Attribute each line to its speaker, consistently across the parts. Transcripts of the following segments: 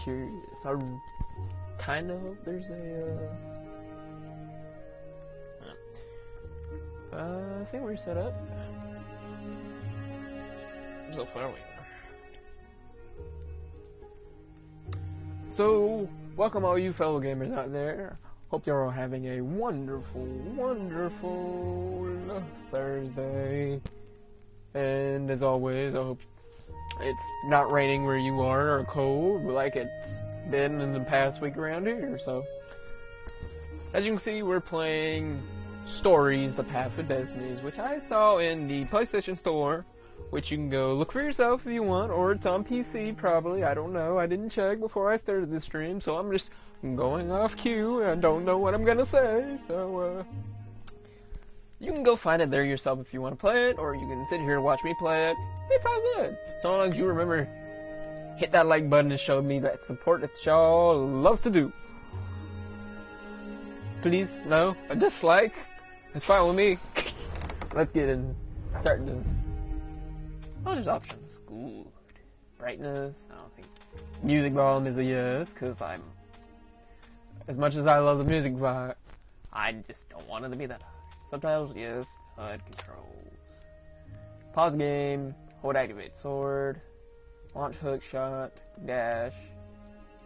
Speaker 1: curious. I kind of hope there's a, I think we're set up. So far we are. So, welcome all you fellow gamers out there. Hope you're all having a wonderful, wonderful Thursday. And as always, I hope it's not raining where you are or cold like it's been in the past week around here. So, as you can see, we're playing Stories: The Path of Destinies, which I saw in the PlayStation Store, which you can go look for yourself if you want, or it's on PC probably. I don't know. I didn't check before I started this stream, so I'm just going off cue. I don't know what I'm gonna say, so you can go find it there yourself if you want to play it, or you can sit here and watch me play it. It's all good. So long as you remember, hit that like button to show me that support that y'all love to do. Please, no, a dislike. It's fine with me. Let's get in. Start this. Oh, there's options. Good. Brightness. I don't think. Music volume is a yes, because I'm. As much as I love the music volume, I just don't want it to be that high. Subtitles, yes. HUD controls. Pause game. Hold activate sword. Launch hook shot. Dash.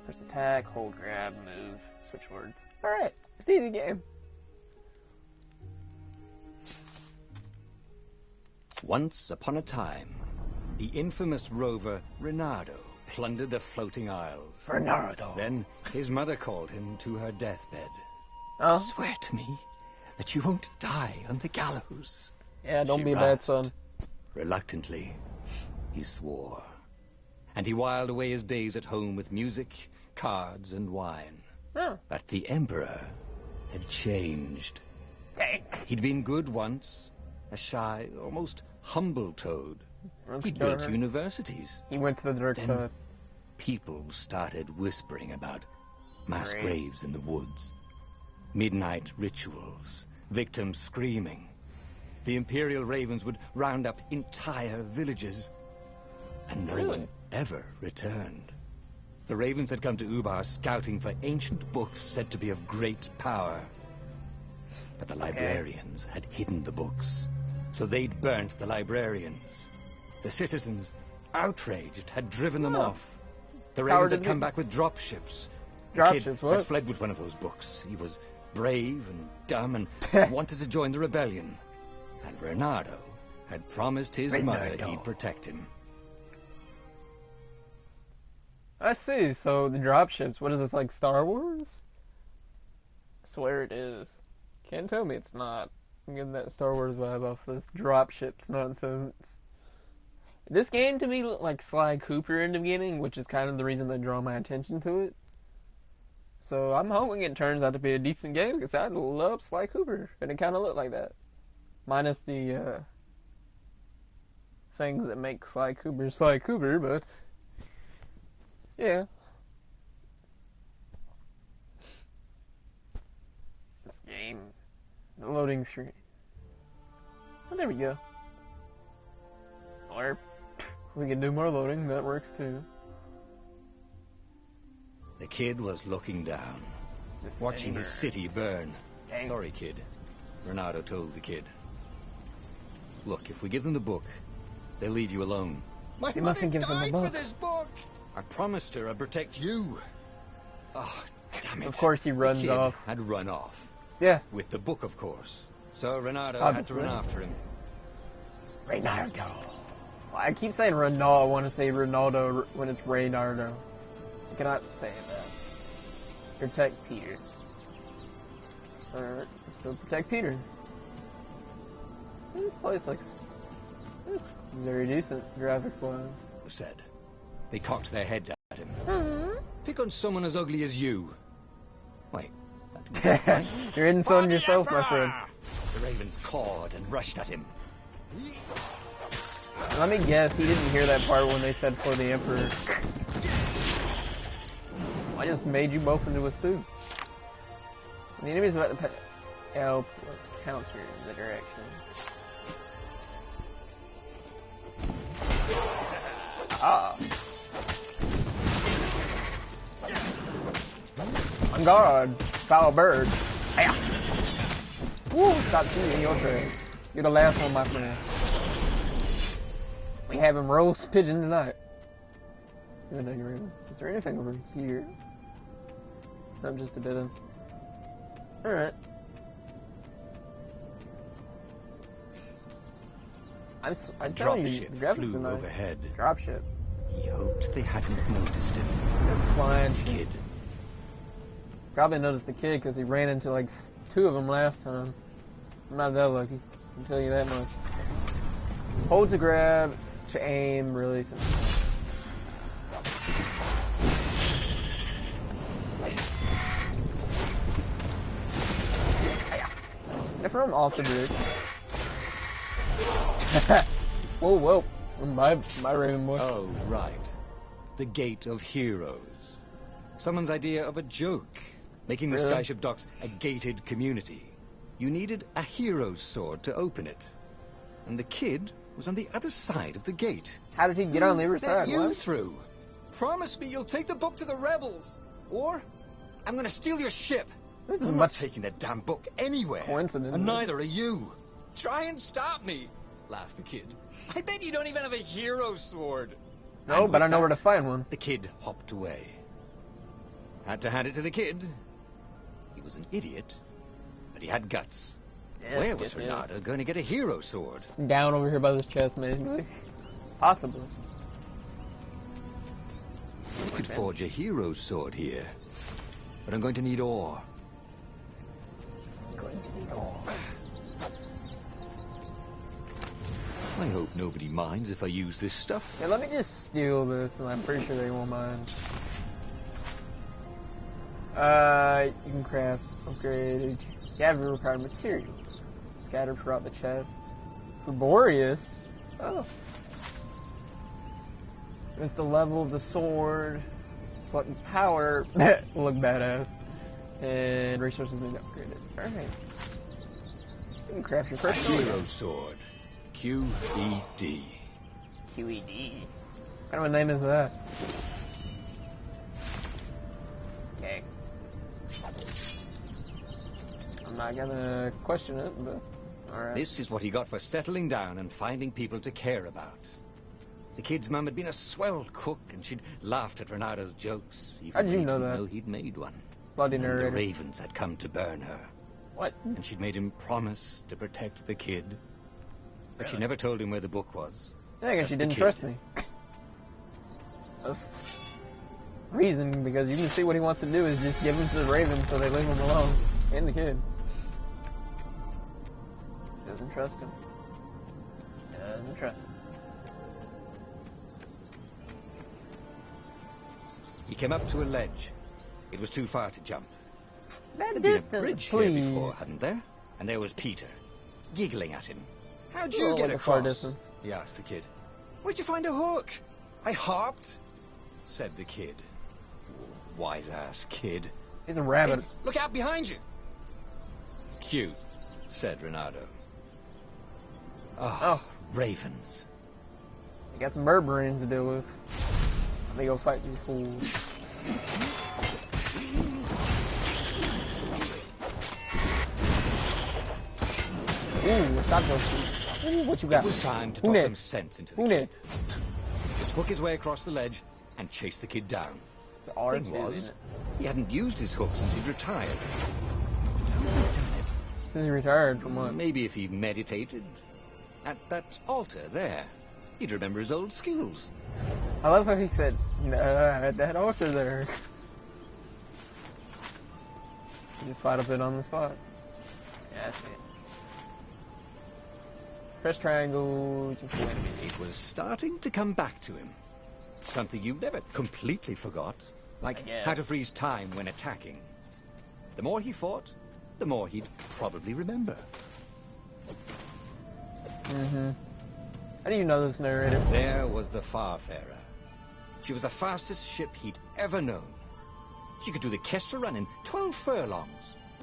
Speaker 1: Press attack. Hold grab. Move. Switch words. Alright. It's an easy game.
Speaker 2: Once upon a time, the infamous rover Reynardo plundered the floating isles.
Speaker 1: Reynardo.
Speaker 2: Then his mother called him to her deathbed.
Speaker 1: Oh?
Speaker 2: Swear to me that you won't die on the gallows.
Speaker 1: Yeah, don't
Speaker 2: She
Speaker 1: be a bad
Speaker 2: rasped.
Speaker 1: son.
Speaker 2: Reluctantly, he swore. And he whiled away his days at home with music, cards, and wine.
Speaker 1: Oh.
Speaker 2: But the Emperor had changed.
Speaker 1: Dang.
Speaker 2: He'd been good once, a shy, almost humble toad.
Speaker 1: That's
Speaker 2: He'd built
Speaker 1: dark.
Speaker 2: universities.
Speaker 1: He went to the dark
Speaker 2: Then
Speaker 1: side.
Speaker 2: people started whispering about mass
Speaker 1: Great.
Speaker 2: graves in the woods, midnight rituals, victims screaming. The Imperial Ravens would round up entire villages, and no
Speaker 1: Really?
Speaker 2: one ever returned. The Ravens had come to Ubar scouting for ancient books said to be of great power. But the librarians had hidden the books, so they'd burnt the librarians. The citizens, outraged, had driven them
Speaker 1: Oh.
Speaker 2: off. The
Speaker 1: Power
Speaker 2: Ravens
Speaker 1: to
Speaker 2: had come
Speaker 1: do-
Speaker 2: back with dropships. The
Speaker 1: Dropships,
Speaker 2: kid
Speaker 1: what?
Speaker 2: had fled with one of those books. He was brave and dumb and wanted to join the rebellion. And Reynardo had promised his mother
Speaker 1: Reynardo.
Speaker 2: he'd protect him.
Speaker 1: I see. So the dropships. What is this, like Star Wars? I swear it is. Can't tell me it's not. I'm getting that Star Wars vibe off this dropships nonsense. This game to me looked like Sly Cooper in the beginning, which is kind of the reason they draw my attention to it. So I'm hoping it turns out to be a decent game, because I love Sly Cooper, and it kind of looked like that. Minus the things that make Sly Cooper, but yeah. This game, the loading screen. Oh, there we go. Or we can do more loading, that works too.
Speaker 2: The kid was looking down, watching his city burn.
Speaker 1: Dang.
Speaker 2: Sorry, kid, Reynardo told the kid. Look, if we give them the book, they'll leave you alone. My
Speaker 1: You mustn't give them the
Speaker 2: died
Speaker 1: book.
Speaker 2: for this book. I promised her I'd protect you. Oh, damn it.
Speaker 1: Of course he runs
Speaker 2: the kid
Speaker 1: off.
Speaker 2: had run off.
Speaker 1: Yeah.
Speaker 2: With the book, of course. So Reynardo had
Speaker 1: Obviously.
Speaker 2: to run after him.
Speaker 1: Reynardo. I keep saying Ronaldo. I want to say Ronaldo when it's Reynardo. I cannot say that. Protect Peter. Alright, so protect Peter. This place looks very decent, graphics-wise.
Speaker 2: Said. They cocked their heads at him.
Speaker 1: Hmm.
Speaker 2: Pick on someone as ugly as you. Wait.
Speaker 1: You're insulting yourself, my friend.
Speaker 2: The ravens cawed and rushed at him.
Speaker 1: Let me guess, he didn't hear that part when they said for the Emperor. I just made you both into a stew. The enemy's about to L plus counter in the direction. Ah. On guard. Foul bird. Hiya. Woo, stop shooting your turn. You're the last one, my friend. We have him roast pigeon tonight. Is there anything over here? I'm just a dead end. Alright. I'm telling you, the graphics are nice.
Speaker 2: Overhead.
Speaker 1: Dropship.
Speaker 2: He hoped they hadn't noticed him.
Speaker 1: They're flying.
Speaker 2: Kid.
Speaker 1: Probably noticed the kid because he ran into like 2 of them last time. I'm not that lucky. I can tell you that much. Hold to grab, to aim, release. If I'm off the bridge. Whoa, whoa. My Raven boy.
Speaker 2: Oh, right. The Gate of Heroes. Someone's idea of a joke. Making the Skyship Docks a gated community. You needed a hero's sword to open it. And the kid was on the other side of the gate.
Speaker 1: How did he get on the other side?
Speaker 2: You through. Promise me you'll take the book to the rebels. Or I'm gonna steal your ship.
Speaker 1: This is
Speaker 2: I'm
Speaker 1: much
Speaker 2: not taking that damn book anywhere.
Speaker 1: coincidence.
Speaker 2: And neither are you. Try and stop me, laughed the kid. I bet you don't even have a hero sword.
Speaker 1: No,
Speaker 2: And
Speaker 1: but I
Speaker 2: with
Speaker 1: know
Speaker 2: that,
Speaker 1: where to find one.
Speaker 2: The kid hopped away. Had to hand it to the kid. He was an idiot, but he had guts. Where was Renata going to get a hero sword?
Speaker 1: Down over here by this chest, maybe. Possibly.
Speaker 2: You could forge a hero sword here, but I'm going to need ore. I hope nobody minds if I use this stuff.
Speaker 1: Yeah, let me just steal this, and I'm pretty sure they won't mind. You can craft, upgrade, gather required materials, scattered throughout the chest. Laborious. Oh. It's the level of the sword. Select power. Look badass. And resources need upgraded. Alright. You can craft your first
Speaker 2: hero sword. QED.
Speaker 1: QED. What kind of a name is that? Okay. I'm not gonna question it, but alright.
Speaker 2: This is what he got for settling down and finding people to care about. The kid's mum had been a swell cook, and she'd laughed at Renata's jokes.
Speaker 1: How'd you know
Speaker 2: didn't
Speaker 1: that?
Speaker 2: know he'd made one.
Speaker 1: Bloody
Speaker 2: And the
Speaker 1: narrator.
Speaker 2: ravens had come to burn her.
Speaker 1: What?
Speaker 2: And she'd made him promise to protect the kid. But she never told him where the book was.
Speaker 1: Yeah, I guess
Speaker 2: Just
Speaker 1: you
Speaker 2: the
Speaker 1: didn't
Speaker 2: kid.
Speaker 1: trust me. Reason, because you can see what he wants to do is just give him to the ravens so they leave him alone. And the kid. Doesn't trust him. Doesn't trust him.
Speaker 2: He came up to a ledge. It was too far to jump.
Speaker 1: That
Speaker 2: There'd been a
Speaker 1: distance,
Speaker 2: bridge
Speaker 1: please.
Speaker 2: here before, hadn't there? And there was Peter, giggling at him. How'd you
Speaker 1: Oh,
Speaker 2: get
Speaker 1: like a far
Speaker 2: across?
Speaker 1: distance.
Speaker 2: He asked the kid. Where'd you find a hook? I hopped, said the kid. Wise-ass kid.
Speaker 1: He's a rabbit.
Speaker 2: Hey, look out behind you. Cute, said Renato. Oh, ravens.
Speaker 1: You got some Berberines to deal with. Let me go fight these fools. Ooh, stop those shit. What you got?
Speaker 2: It was time to
Speaker 1: Who
Speaker 2: talk
Speaker 1: next?
Speaker 2: some sense into the
Speaker 1: Who
Speaker 2: kid.
Speaker 1: next?
Speaker 2: Just took his way across the ledge and chased the kid down.
Speaker 1: The art
Speaker 2: Thing was, he hadn't used his hook since he'd retired. How had he done it?
Speaker 1: Since he retired from what?
Speaker 2: Maybe if he meditated at that altar there, he'd remember his old skills.
Speaker 1: I love how he said, "No, at that altar there." He just fought up it on the spot. Yeah, that's it. Press triangle to win.
Speaker 2: It was starting to come back to him. Something you never completely forgot, like
Speaker 1: Yeah.
Speaker 2: how to freeze time when attacking. The more he fought, the more he'd probably remember.
Speaker 1: Mm-hmm. How do you know this narrator?
Speaker 2: There was the Farfarer. She was the fastest ship he'd ever known. She could do the Kessler run in 12 furlongs.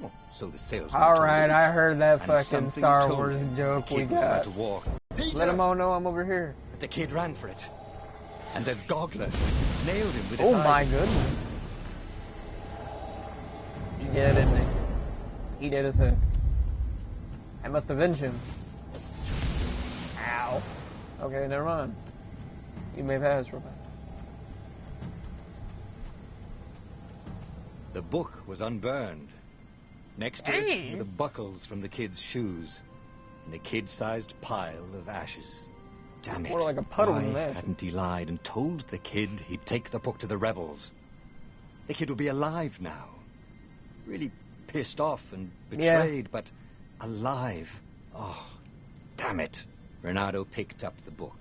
Speaker 2: Oh, so the salesman told
Speaker 1: Alright,
Speaker 2: him.
Speaker 1: I heard that
Speaker 2: And
Speaker 1: fucking
Speaker 2: something
Speaker 1: Star
Speaker 2: told
Speaker 1: Wars
Speaker 2: him
Speaker 1: joke
Speaker 2: the
Speaker 1: we
Speaker 2: kid was about
Speaker 1: got.
Speaker 2: to walk.
Speaker 1: Let them all know I'm over here.
Speaker 2: But the kid ran for it. And a goggler nailed him with its
Speaker 1: Oh
Speaker 2: eye.
Speaker 1: my goodness. Yeah, didn't he? He did his thing. I must avenge him. Ow. Okay, never mind. You may pass, Robert.
Speaker 2: The book was unburned. Next to it were the buckles from the kid's shoes, and a kid-sized pile of ashes. Damn it.
Speaker 1: More like a puddle
Speaker 2: Why
Speaker 1: than that.
Speaker 2: hadn't he lied and told the kid he'd take the book to the rebels? The kid would be alive now. Really pissed off and betrayed, but alive. Oh, damn it. Renato picked up the book.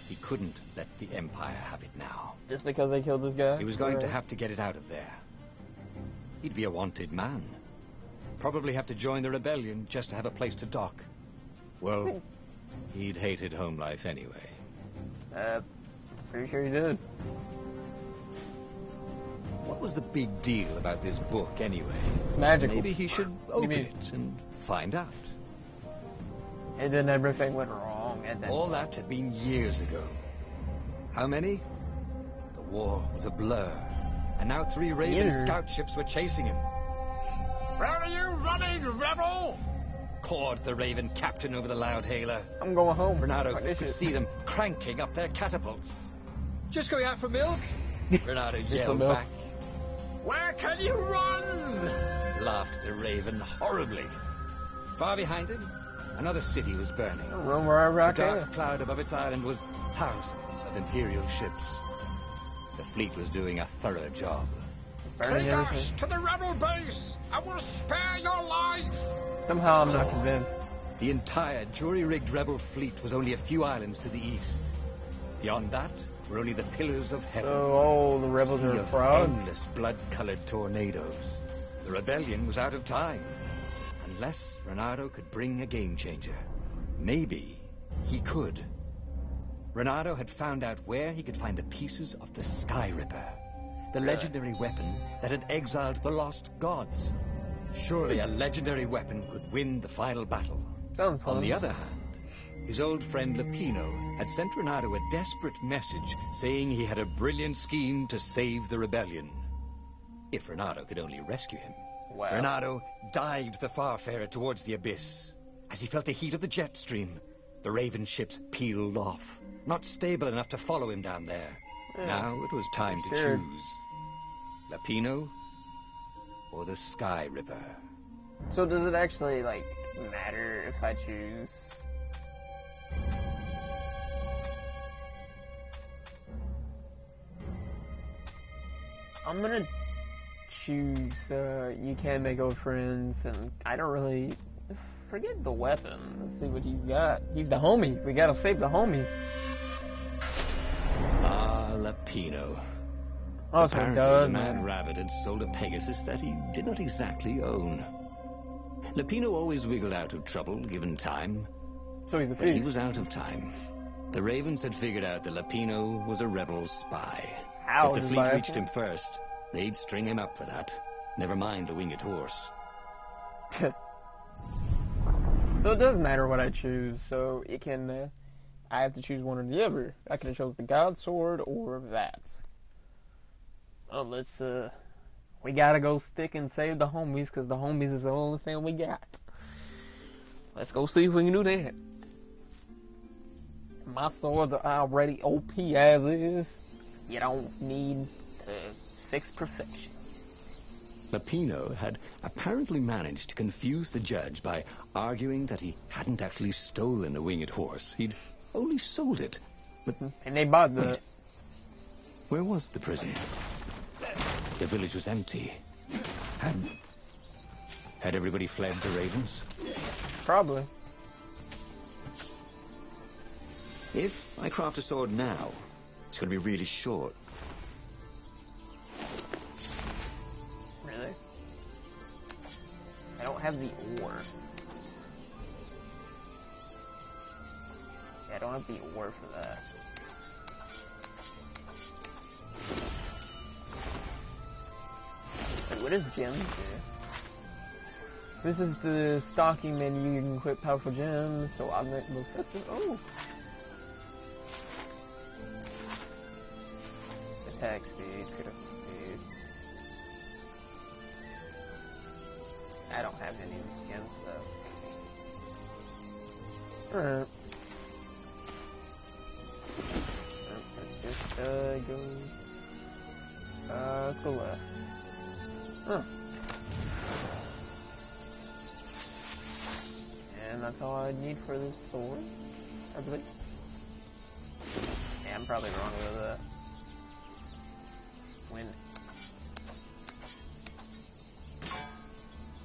Speaker 2: He couldn't let the Empire have it now.
Speaker 1: Just because they killed this guy?
Speaker 2: He was going to have to get it out of there. He'd be a wanted man. Probably have to join the rebellion just to have a place to dock. Well, he'd hated home life anyway.
Speaker 1: Pretty sure he did.
Speaker 2: What was the big deal about this book anyway?
Speaker 1: Magical.
Speaker 2: Maybe he should open it and find out.
Speaker 1: And then everything went wrong, and then...
Speaker 2: All that had been years ago. How many? The war was a blur. And now 3 Raven scout ships were chasing him. Where are you running, rebel? Cawed the Raven captain over the loud hailer.
Speaker 1: I'm going home.
Speaker 2: Renato could see them cranking up their catapults. Just going out for milk? Renato yelled back. Where can you run? Laughed the Raven horribly. Far behind him, another city was burning.
Speaker 1: Run wherever I
Speaker 2: The
Speaker 1: can.
Speaker 2: dark cloud above its island was thousands of Imperial ships. The fleet was doing a thorough job.
Speaker 1: Burning
Speaker 2: Take
Speaker 1: everything.
Speaker 2: us to the rebel base! I will spare your life!
Speaker 1: Somehow I'm not convinced.
Speaker 2: The entire jury-rigged rebel fleet was only a few islands to the east. Beyond that were only the pillars of heaven.
Speaker 1: So, the rebels
Speaker 2: Sea
Speaker 1: are
Speaker 2: of
Speaker 1: frogs?
Speaker 2: endless blood-colored tornadoes. The rebellion was out of time. Unless Renato could bring a game-changer. Maybe he could. Renato had found out where he could find the pieces of the Sky Ripper, the legendary weapon that had exiled the lost gods. Surely a legendary weapon could win the final battle.
Speaker 1: Sounds fun.
Speaker 2: On the other hand, his old friend Lapino had sent Renato a desperate message saying he had a brilliant scheme to save the rebellion. If Renato could only rescue him.
Speaker 1: Wow.
Speaker 2: Renato dived the Farfarer towards the abyss. As he felt the heat of the jet stream, the Raven ships peeled off, not stable enough to follow him down there.
Speaker 1: Yeah.
Speaker 2: Now it was time to
Speaker 1: Sure.
Speaker 2: choose. Lapino or the Sky Ripper.
Speaker 1: So does it actually, like, matter if I choose? I'm gonna choose, you can make old friends, and I don't really... Forget the weapon. Let's see what he's got. He's the homie. We gotta save the homies.
Speaker 2: Ah, Lapino.
Speaker 1: Oh, so he
Speaker 2: Apparently,
Speaker 1: does,
Speaker 2: the Mad
Speaker 1: man.
Speaker 2: Rabbit had sold a Pegasus that he did not exactly own. Lapino always wiggled out of trouble, given time.
Speaker 1: So he's a
Speaker 2: But he
Speaker 1: thief.
Speaker 2: was out of time. The Ravens had figured out that Lapino was a rebel spy.
Speaker 1: How?
Speaker 2: If the
Speaker 1: Just
Speaker 2: fleet
Speaker 1: by
Speaker 2: reached
Speaker 1: accident?
Speaker 2: him first, they'd string him up for that. Never mind the winged horse.
Speaker 1: So it does matter what I choose. So it can, I have to choose one or the other. I could have chose the God Sword or that. Oh, let's, we gotta go stick and save the homies, because the homies is the only thing we got. Let's go see if we can do that. My swords are already OP as is. You don't need to fix perfection.
Speaker 2: Lapino had apparently managed to confuse the judge by arguing that he hadn't actually stolen a winged horse. He'd only sold it. But
Speaker 1: And they bought the...
Speaker 2: wait, where was the prison? The village was empty. Had everybody fled the Ravens?
Speaker 1: Probably.
Speaker 2: If I craft a sword now, it's going to be really short.
Speaker 1: Really? I don't have the ore. Yeah, I don't have the ore for that. Wait, what does gems do? This is the stocking menu. You can equip powerful gems, so augment the effective. Oh! Attack speed, critical speed. I don't have any skins, so. Alright. Let's just go. Let's go left. Huh. And that's all I need for this sword, I believe. Yeah, I'm probably wrong with that. Win.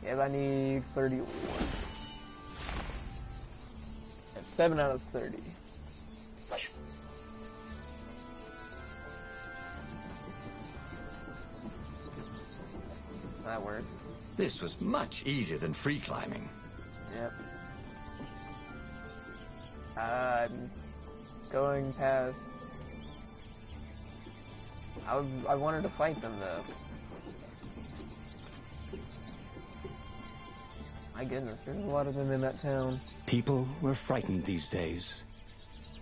Speaker 1: Yeah, I need 31. I have 7 out of 30. That worked.
Speaker 2: This was much easier than free climbing.
Speaker 1: Yep. I'm going past. I wanted to fight them though. My goodness, there's a lot of them in that town.
Speaker 2: People were frightened these days.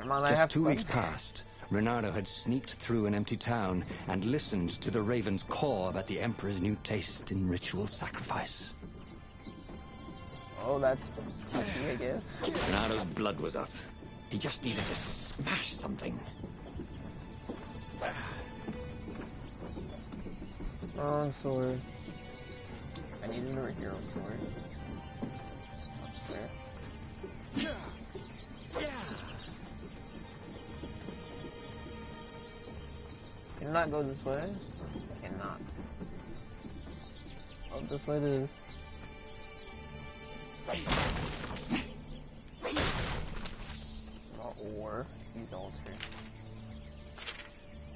Speaker 1: Mom,
Speaker 2: Just 2 weeks past, Reynardo had sneaked through an empty town and listened to the Raven's caw about the Emperor's new taste in ritual sacrifice.
Speaker 1: Oh, that's touchy, I guess.
Speaker 2: Reynardo's blood was up. He just needed to smash something.
Speaker 1: Wrong sword. I need another hero sword. That's fair. Cannot go this way. Cannot. Oh, this way it is. Or use altar.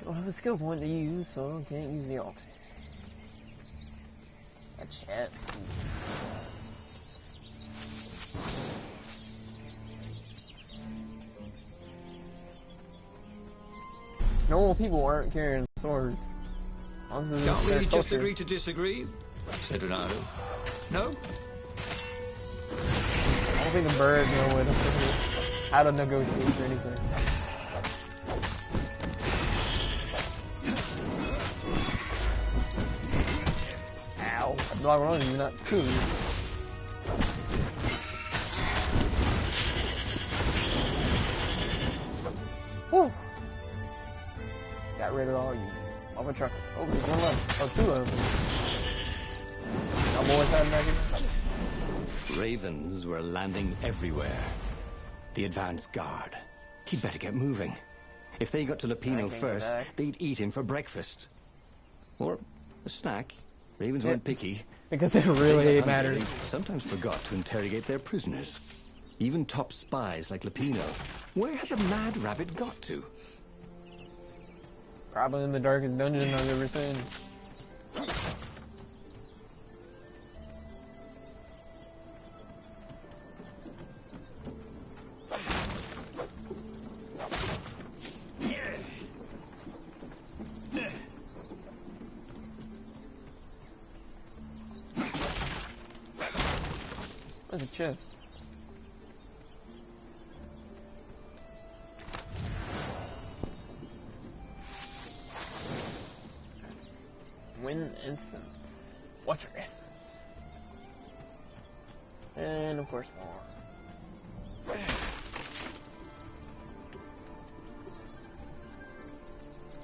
Speaker 1: Don't have a skill point to use, so I can't use the altar. A chest. Normal people aren't carrying swords.
Speaker 2: Can't we just agree to disagree? Said Reynardo. No?
Speaker 1: I don't think the bird know what how to negotiate or anything. Ow. I'm not running, you're not cool. Woo! Got rid of all you. Of a truck. Oh, there's one left. Oh, 2 of them. I'm always having that here.
Speaker 2: Ravens were landing everywhere. The advance guard. He'd better get moving. If they got to Lupino first, they'd eat him for breakfast. Or a snack. Ravens weren't picky.
Speaker 1: Because it really matters.
Speaker 2: They sometimes forgot to interrogate their prisoners. Even top spies like Lupino. Where had the mad rabbit got to?
Speaker 1: Probably in the darkest dungeon I've ever seen. There's a chest. Win instance. What's your essence? And of course more.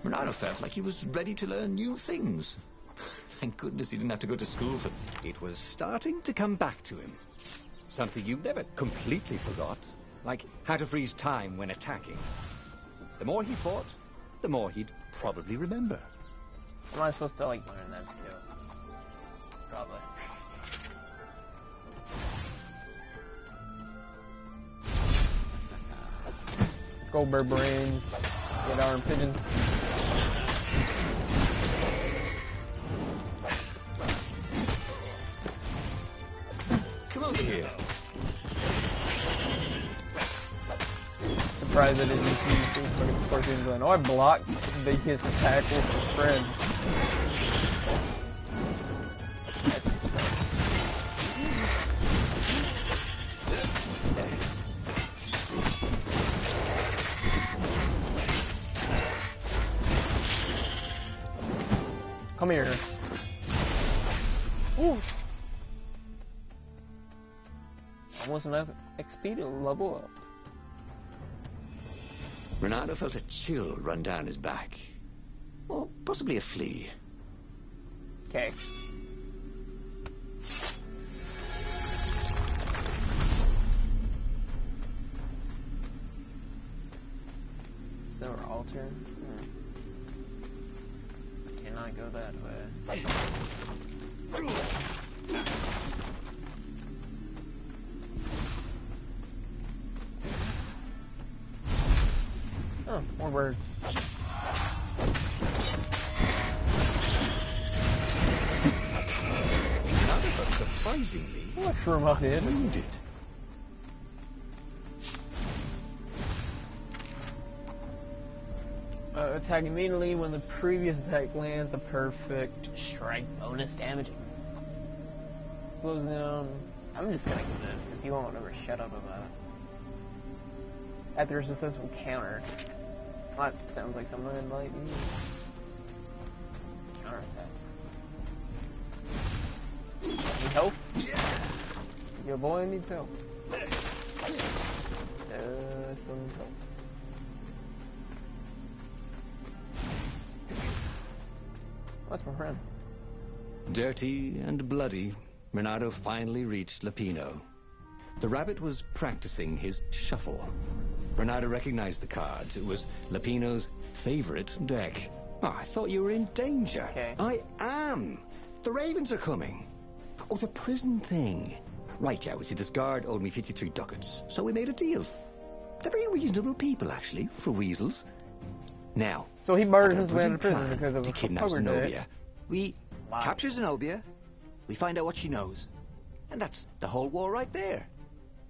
Speaker 2: Reynardo felt like he was ready to learn new things. Thank goodness he didn't have to go to school for... It was starting to come back to him. Something you never completely forgot. Like how to freeze time when attacking. The more he fought, the more he'd probably remember.
Speaker 1: Am I supposed to like learn that skill? Probably. Let's go, bird brains. Get our pigeon.
Speaker 2: Come over here.
Speaker 1: Surprised I didn't see fucking scorpions going. Oh, I blocked Big His attack with his friend. Come here. Ooh. almost enough XP to level up.
Speaker 2: Renato felt a chill run down his back. Or possibly a flea.
Speaker 1: Okay. Silver altar? Cannot go that way. Oh, more birds.
Speaker 2: Renato felt surprisingly wounded.
Speaker 1: Attack immediately when the previous attack lands a perfect strike bonus damage. Slows down. I'm just gonna get this. If you won't ever shut up about it. After a successful counter. That sounds like something I'd like to use. Counter attack. Need help? Your boy needs help. Still needs help. What's my friend?
Speaker 2: Dirty and bloody, Renato finally reached Lapino. The rabbit was practicing his shuffle. Renato recognized the cards. It was Lapino's favorite deck. Oh, I thought you were in danger.
Speaker 1: Okay.
Speaker 2: I am. The ravens are coming. Oh, the prison thing. Right, yeah, we see this guard owed me 53 ducats, so we made a deal. They're very reasonable people, actually, for weasels. Now,
Speaker 1: So he murdered his way out of prison because of
Speaker 2: to
Speaker 1: a
Speaker 2: kidnap
Speaker 1: poker
Speaker 2: Zenobia.
Speaker 1: deck.
Speaker 3: We
Speaker 1: Wow.
Speaker 3: capture Zenobia, we find out what she knows, and that's the whole war right there.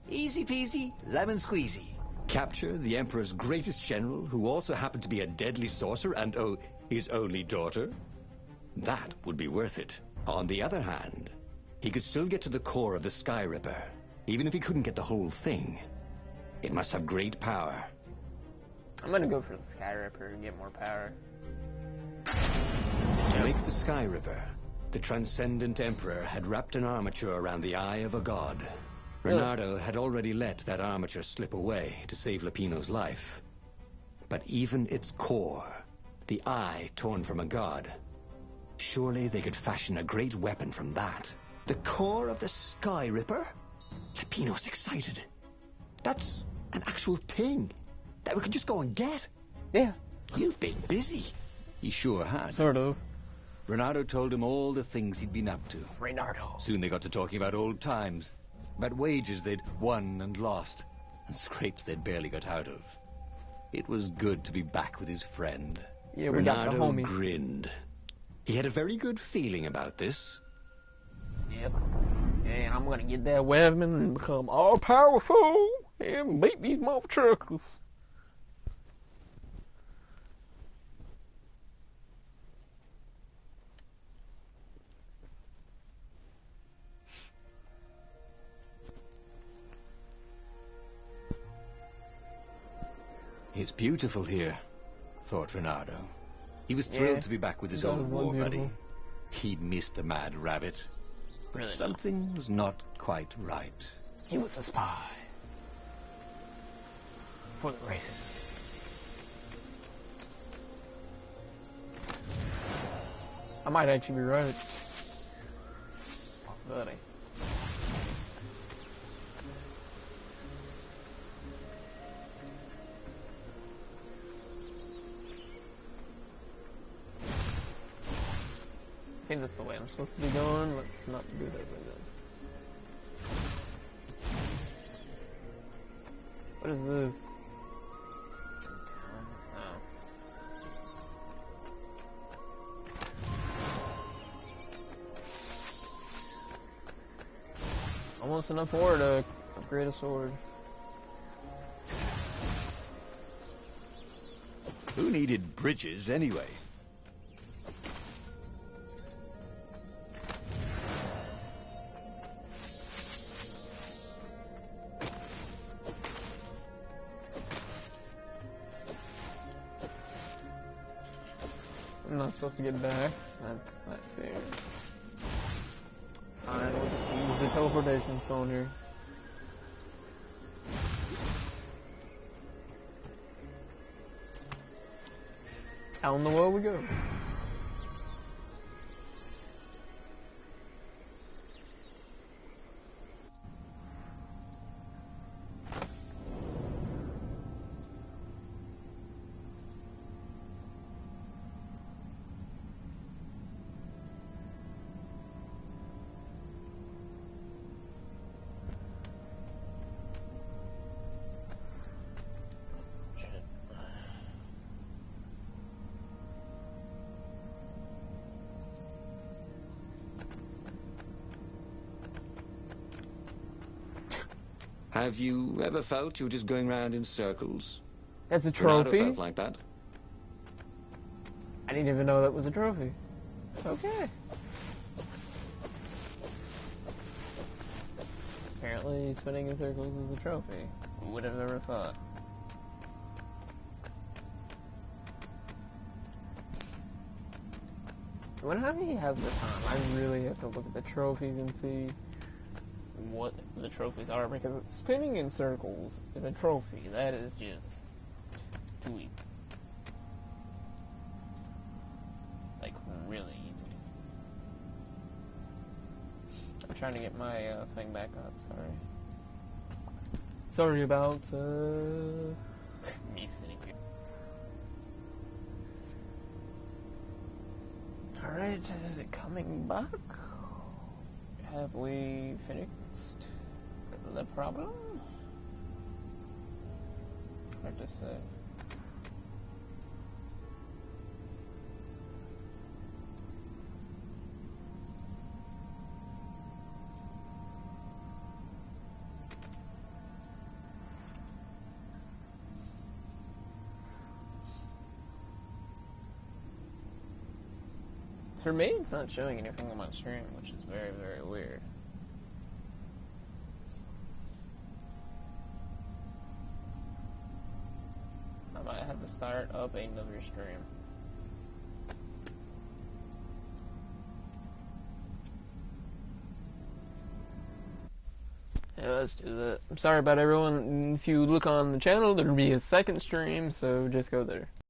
Speaker 3: Easy peasy, lemon squeezy.
Speaker 2: Capture the Emperor's greatest general, who also happened to be a deadly sorcerer, and, oh, his only daughter? That would be worth it. On the other hand, he could still get to the core of the Sky Ripper, even if he couldn't get the whole thing. It must have great power.
Speaker 1: I'm gonna go for the Sky Ripper and get more power.
Speaker 2: To make the Sky Ripper, the Transcendent Emperor had wrapped an armature around the eye of a god.
Speaker 1: Really?
Speaker 2: Renato had already let that armature slip away to save Lapino's life. But even its core, the eye torn from a god, surely they could fashion a great weapon from that.
Speaker 3: The core of the Sky Ripper?
Speaker 2: Lapino's excited. That's an actual thing that we could just go and get.
Speaker 1: Yeah,
Speaker 2: You've been busy.
Speaker 3: He sure had.
Speaker 1: sort of.
Speaker 3: Renato told him all the things he'd been up to.
Speaker 1: Reynardo.
Speaker 3: Soon they got to talking about old times, about wages they'd won and lost, and scrapes they'd barely got out of. It was good to be back with his friend.
Speaker 1: Yeah, we got the
Speaker 2: Renato
Speaker 1: homie.
Speaker 2: grinned. He had a very good feeling about this.
Speaker 1: Yep. And I'm gonna get that weapon and become all powerful and beat these mob truckers.
Speaker 2: It's beautiful here, thought Renato. He was
Speaker 1: Yeah,
Speaker 2: thrilled to be back with his
Speaker 1: it
Speaker 2: old
Speaker 1: does
Speaker 2: war
Speaker 1: look
Speaker 2: buddy.
Speaker 1: beautiful.
Speaker 2: He'd missed the mad rabbit.
Speaker 1: Really?
Speaker 2: Something was not quite right.
Speaker 1: He was a spy. For the races. I might actually be right. Buddy. I think that's the way I'm supposed to be going. Let's not do that way then. What is this? Oh. Almost enough ore to upgrade a sword.
Speaker 3: Who needed bridges anyway?
Speaker 1: I'm not supposed to get back. That's not fair. Fine, we'll just use the teleportation stone here. Out in the world we go.
Speaker 3: Have you ever felt you're just going round in circles?
Speaker 1: That's a
Speaker 3: Renato
Speaker 1: trophy?
Speaker 3: felt like that.
Speaker 1: I didn't even know that was a trophy. Okay. Apparently, spinning in circles is a trophy. Who would have ever thought? When I have the time, I really have to look at the trophies and see what the trophies are, because spinning in circles is a trophy. That is just too easy. Like, really easy. I'm trying to get my thing back up, sorry. Sorry about me sitting here. Alright, is it coming back? Have we fixed the problem? Hard to say. For me, it's not showing anything on my screen, which is very, very weird. I might have to start up another stream. Yeah, let's do that. I'm sorry about everyone. If you look on the channel, there'll be a second stream, so just go there.